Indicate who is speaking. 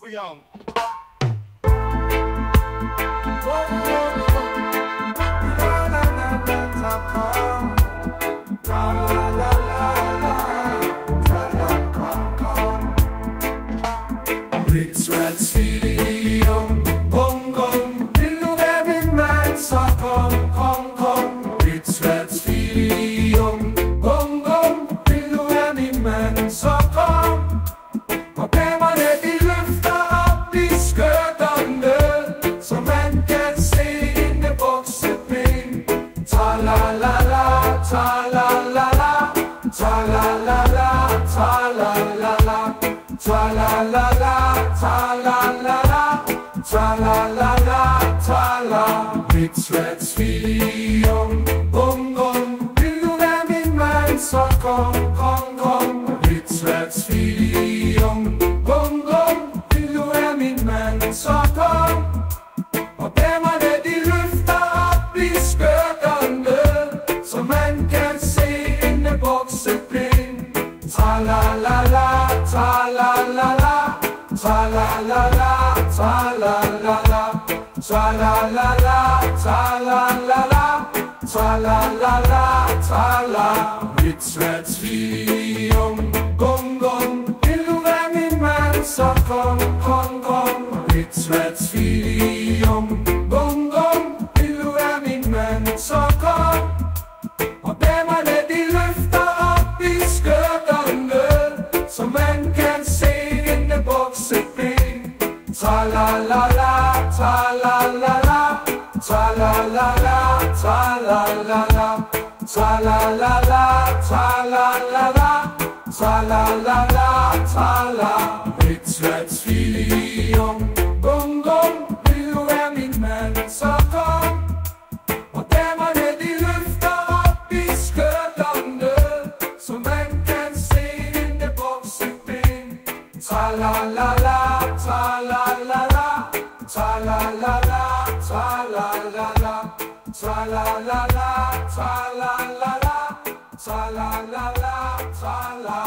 Speaker 1: for young.
Speaker 2: Riksrättsfilium, bongon, vill du med min man så kom. Riksrättsfilium, bongon, vill du med min man så kom. Og damerne de løfter op i skørterne, så man kan se inde bukseben. Ta-la-la-la, ta-la-la-la, ta-la-la-la, ta-la-la-la, ta-la-la-la, ta-la-la-la, ta-la-la-la, ta-la. Riksrättsfilium, bongon, vil du være min mand, så kom. Riksrättsfilium, bongon, vil du være min mand, så kom. Og damerne de løfter op i skørterne, så man kan se inde bukseben. Ta-la-la-la, ta-la-la-la, ta-la-la-la, ta-la-la-la, ta-la-la-la, ta-la-la-la, ta-la-la-la, ta-la. Riksrättsfilium, bongon, vil du være min mand, så kom. Riksrättsfilium, bongon, vil du være min mand, så kom. Og damerne de løfter op i skørterne, så man kan se inde bukseben. Ta-la-la-la, ta-la-la-la, ta-la-la-la, ta-la-la-la, ta-la-la-la, ta-la-la-la, ta-la-la-la, ta-la. Riksrättsfilium, bongon, vil du være min mand, så kom. Og damerne de løfter op i skørterne, så man kan se inde bukseben. Ta-la-la-la, ta-la-la-la, ta-la-la-la, ta-la-la-la, ta-la-la-la, ta-la-la-la, ta-la-la-la, ta-la.